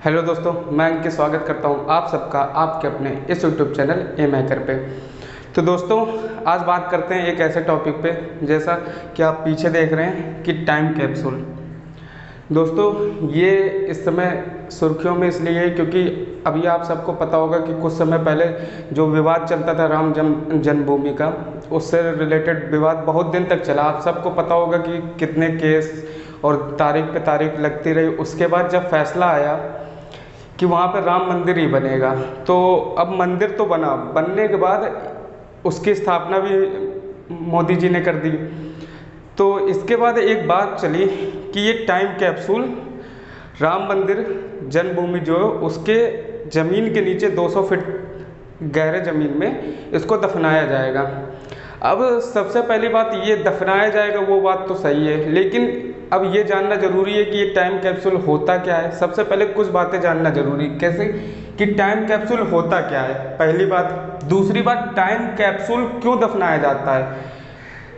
Hello दोस्तों, मैं इनके स्वागत करता हूं आप सबका आपके अपने इस यूट्यूब चैनल एम हैकर पे। तो दोस्तों, आज बात करते हैं एक ऐसे टॉपिक पे जैसा कि आप पीछे देख रहे हैं कि टाइम कैप्सूल। दोस्तों, ये इस समय सुर्खियों में इसलिए है क्योंकि अभी आप सबको पता होगा कि कुछ समय पहले जो विवाद चलता था राम जन्मभूमि का, उससे रिलेटेड विवाद बहुत दिन तक चला। आप सबको पता होगा कि कितने केस और तारीख पे तारीख लगती रही। उसके बाद जब फैसला आया कि वहाँ पर राम मंदिर ही बनेगा, तो अब मंदिर तो बना, बनने के बाद उसकी स्थापना भी मोदी जी ने कर दी। तो इसके बाद एक बात चली कि ये टाइम कैप्सूल राम मंदिर जन्मभूमि जो है उसके ज़मीन के नीचे 200 फीट गहरे ज़मीन में इसको दफनाया जाएगा। अब सबसे पहली बात, ये दफनाया जाएगा वो बात तो सही है, लेकिन अब ये जानना ज़रूरी है कि ये टाइम कैप्सूल होता क्या है। सबसे पहले कुछ बातें जानना ज़रूरी, कैसे कि टाइम कैप्सूल होता क्या है, पहली बात। दूसरी बात, टाइम कैप्सूल क्यों दफनाया जाता है।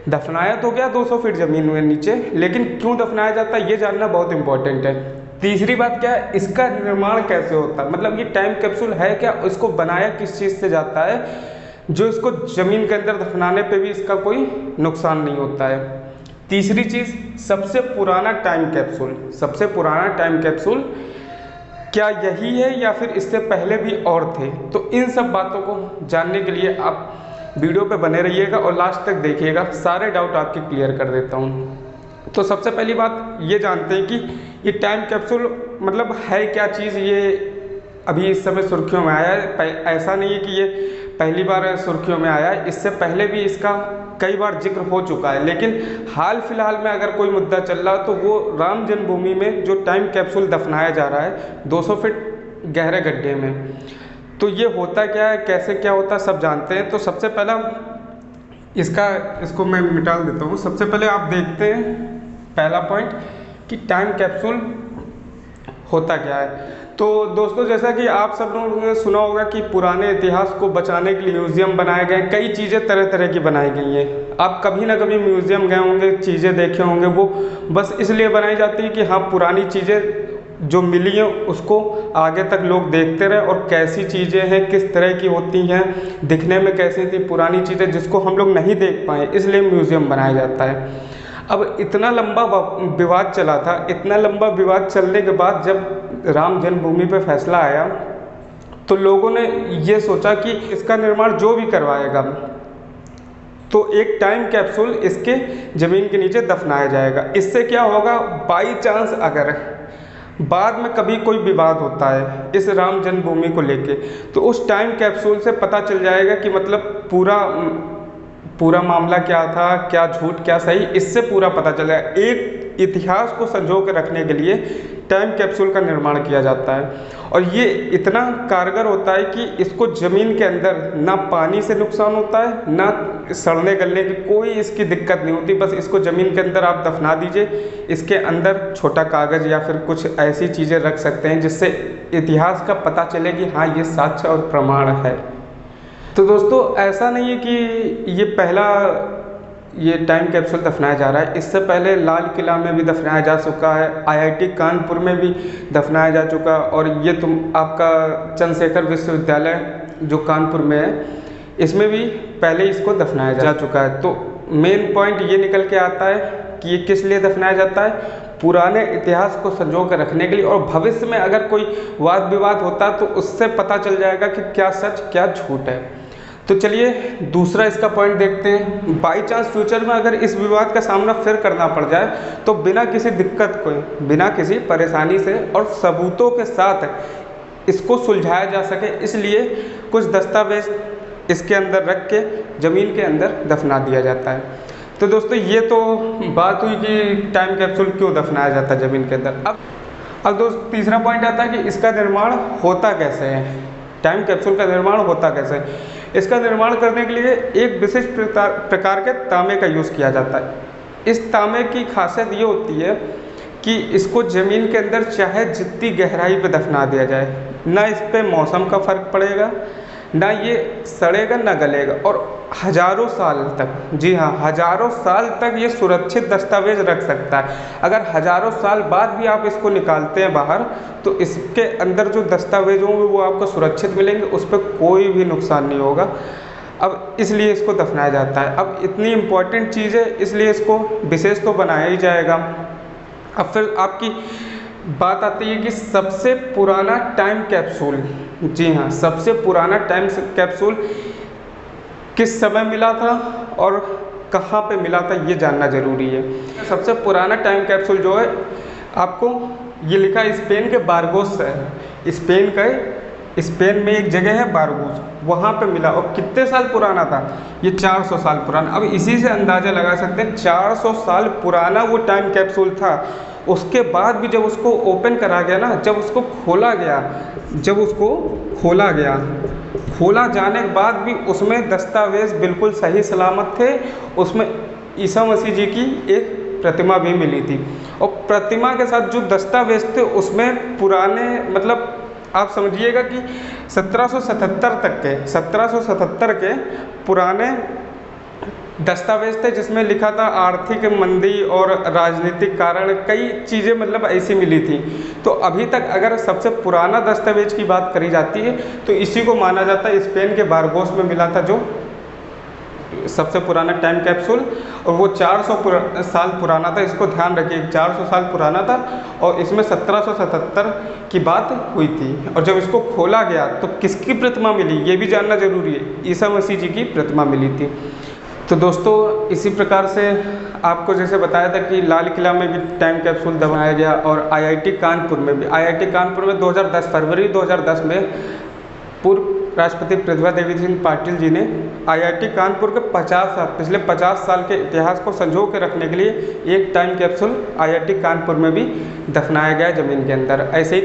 दफनाया तो क्या 200 फीट ज़मीन में नीचे, लेकिन क्यों दफनाया जाता है ये जानना बहुत इंपॉर्टेंट है। तीसरी बात क्या है, इसका निर्माण कैसे होता है, मतलब ये टाइम कैप्सूल है क्या, इसको बनाया किस चीज़ से जाता है जो इसको ज़मीन के अंदर दफनाने पे भी इसका कोई नुकसान नहीं होता है। तीसरी चीज़, सबसे पुराना टाइम कैप्सूल क्या यही है या फिर इससे पहले भी और थे। तो इन सब बातों को जानने के लिए आप वीडियो पे बने रहिएगा और लास्ट तक देखिएगा, सारे डाउट आपके क्लियर कर देता हूँ। तो सबसे पहली बात ये जानते हैं कि ये टाइम कैप्सूल मतलब है क्या चीज़। ये अभी इस समय सुर्खियों में आया है, ऐसा नहीं है कि ये पहली बार सुर्खियों में आया है, इससे पहले भी इसका कई बार जिक्र हो चुका है। लेकिन हाल फिलहाल में अगर कोई मुद्दा चल रहा है तो वो राम जन्मभूमि में जो टाइम कैप्सूल दफनाया जा रहा है 200 फीट गहरे गड्ढे में। तो ये होता क्या है, कैसे क्या होता है, सब जानते हैं। तो सबसे पहला इसको मैं मिटा देता हूँ। सबसे पहले आप देखते हैं पहला पॉइंट कि टाइम कैप्सूल होता क्या है। तो दोस्तों, जैसा कि आप सब लोगों ने सुना होगा कि पुराने इतिहास को बचाने के लिए म्यूज़ियम बनाए गए, कई चीज़ें तरह तरह की बनाई गई हैं। आप कभी ना कभी म्यूज़ियम गए होंगे, चीज़ें देखे होंगे, वो बस इसलिए बनाई जाती है कि हाँ, पुरानी चीज़ें जो मिली हैं उसको आगे तक लोग देखते रहे और कैसी चीज़ें हैं, किस तरह की होती हैं, दिखने में कैसी थी पुरानी चीज़ें जिसको हम लोग नहीं देख पाए, इसलिए म्यूज़ियम बनाया जाता है। अब इतना लंबा विवाद चला था, इतना लंबा विवाद चलने के बाद जब राम जन्मभूमि पे फैसला आया तो लोगों ने ये सोचा कि इसका निर्माण जो भी करवाएगा तो एक टाइम कैप्सूल इसके ज़मीन के नीचे दफनाया जाएगा। इससे क्या होगा, बाई चांस अगर बाद में कभी कोई विवाद होता है इस राम जन्मभूमि को लेके, तो उस टाइम कैप्सूल से पता चल जाएगा कि मतलब पूरा मामला क्या था, क्या झूठ क्या सही, इससे पूरा पता चल जाएगा। एक इतिहास को संजो के रखने के लिए टाइम कैप्सूल का निर्माण किया जाता है और ये इतना कारगर होता है कि इसको ज़मीन के अंदर ना पानी से नुकसान होता है, ना सड़ने गलने की कोई इसकी दिक्कत नहीं होती। बस इसको ज़मीन के अंदर आप दफना दीजिए, इसके अंदर छोटा कागज़ या फिर कुछ ऐसी चीज़ें रख सकते हैं जिससे इतिहास का पता चले कि हाँ, ये साक्ष्य और प्रमाण है। तो दोस्तों, ऐसा नहीं है कि ये पहला ये टाइम कैप्सूल दफनाया जा रहा है, इससे पहले लाल किला में भी दफनाया जा चुका है, IIT कानपुर में भी दफनाया जा चुका है और ये आपका चंद्रशेखर विश्वविद्यालय जो कानपुर में है, इसमें भी पहले इसको दफनाया जा चुका है। तो मेन पॉइंट ये निकल के आता है कि ये किस लिए दफनाया जाता है, पुराने इतिहास को संजो कर रखने के लिए, और भविष्य में अगर कोई वाद विवाद होता तो उससे पता चल जाएगा कि क्या सच क्या झूठ है। तो चलिए दूसरा इसका पॉइंट देखते हैं। बाई चांस फ्यूचर में अगर इस विवाद का सामना फिर करना पड़ जाए तो बिना किसी दिक्कत को, बिना किसी परेशानी से और सबूतों के साथ इसको सुलझाया जा सके, इसलिए कुछ दस्तावेज इसके अंदर रख के ज़मीन के अंदर दफना दिया जाता है। तो दोस्तों, ये तो बात हुई कि टाइम कैप्सूल क्यों दफनाया जाता है ज़मीन के अंदर। अब दोस्त तीसरा पॉइंट आता है कि इसका निर्माण होता कैसे है, टाइम कैप्सूल का निर्माण होता कैसे है। इसका निर्माण करने के लिए एक विशिष्ट प्रकार के तांबे का यूज़ किया जाता है। इस तांबे की खासियत ये होती है कि इसको ज़मीन के अंदर चाहे जितनी गहराई पे दफना दिया जाए, ना इस पे मौसम का फ़र्क पड़ेगा, ना ये सड़ेगा ना गलेगा, और हज़ारों साल तक, जी हाँ हज़ारों साल तक ये सुरक्षित दस्तावेज रख सकता है। अगर हज़ारों साल बाद भी आप इसको निकालते हैं बाहर, तो इसके अंदर जो दस्तावेज होंगे वो आपको सुरक्षित मिलेंगे, उस पर कोई भी नुकसान नहीं होगा। अब इसलिए इसको दफनाया जाता है। अब इतनी इम्पॉर्टेंट चीज़ है, इसलिए इसको विशेष तो बनाया ही जाएगा। अब फिर आपकी बात आती है कि सबसे पुराना टाइम कैप्सूल, जी हाँ सबसे पुराना टाइम कैप्सूल किस समय मिला था और कहाँ पे मिला था, ये जानना ज़रूरी है। सबसे पुराना टाइम कैप्सूल जो है, आपको ये लिखा है स्पेन के बारगोस शहर, स्पेन में एक जगह है बारगोस, वहाँ पे मिला। और कितने साल पुराना था ये? 400 साल पुराना। अब इसी से अंदाज़ा लगा सकते हैं 400 साल पुराना वो टाइम कैप्सूल था। उसके बाद भी जब उसको ओपन करा गया ना, जब उसको खोला जाने के बाद भी उसमें दस्तावेज़ बिल्कुल सही सलामत थे। उसमें ईसा मसीह जी की एक प्रतिमा भी मिली थी, और प्रतिमा के साथ जो दस्तावेज़ थे उसमें पुराने, मतलब आप समझिएगा कि 1777 के पुराने दस्तावेज थे, जिसमें लिखा था आर्थिक मंदी और राजनीतिक कारण कई चीज़ें मतलब ऐसी मिली थी। तो अभी तक अगर सबसे पुराना दस्तावेज की बात करी जाती है तो इसी को माना जाता है। स्पेन के बारगोस में मिला था जो सबसे पुराना टाइम कैप्सूल, और वो 400 साल पुराना था। इसको ध्यान रखिए, 400 साल पुराना था, और इसमें 1777 की बात हुई थी। और जब इसको खोला गया तो किसकी प्रतिमा मिली ये भी जानना जरूरी है, ईसा मसीह जी की प्रतिमा मिली थी। तो दोस्तों इसी प्रकार से आपको जैसे बताया था कि लाल किला में भी टाइम कैप्सूल दबाया गया, और आईआईटी कानपुर में भी। आईआईटी कानपुर में फरवरी 2010 में पूर्व राष्ट्रपति प्रतिभा देवी सिंह पाटिल जी ने आईआईटी कानपुर के पिछले 50 साल के इतिहास को संजो के रखने के लिए एक टाइम कैप्सूल आईआईटी कानपुर में भी दफनाया गया ज़मीन के अंदर। ऐसे ही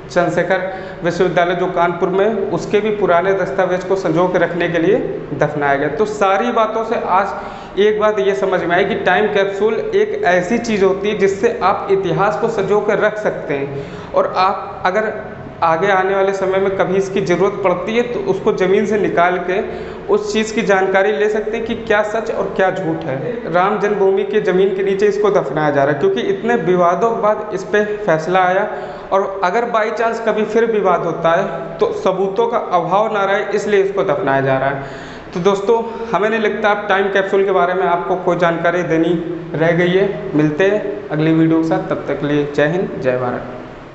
चंद्रशेखर विश्वविद्यालय जो कानपुर में, उसके भी पुराने दस्तावेज को संजो के रखने के लिए दफनाया गया। तो सारी बातों से आज एक बात ये समझ में आई कि टाइम कैप्सूल एक ऐसी चीज़ होती है जिससे आप इतिहास को संजो कर रख सकते हैं, और आप अगर आगे आने वाले समय में कभी इसकी ज़रूरत पड़ती है तो उसको ज़मीन से निकाल के उस चीज़ की जानकारी ले सकते हैं कि क्या सच और क्या झूठ है। राम जन्मभूमि के ज़मीन के नीचे इसको दफनाया जा रहा है, क्योंकि इतने विवादों के बाद इस पर फैसला आया। और अगर बाई चांस कभी फिर विवाद होता है तो सबूतों का अभाव ना रहे, इसलिए इसको दफनाया जा रहा है। तो दोस्तों हमें नहीं लगता आप टाइम कैप्सूल के बारे में आपको कोई जानकारी देनी रह गई है। मिलते हैं अगली वीडियो के साथ, तब तक के लिए जय हिंद जय भारत।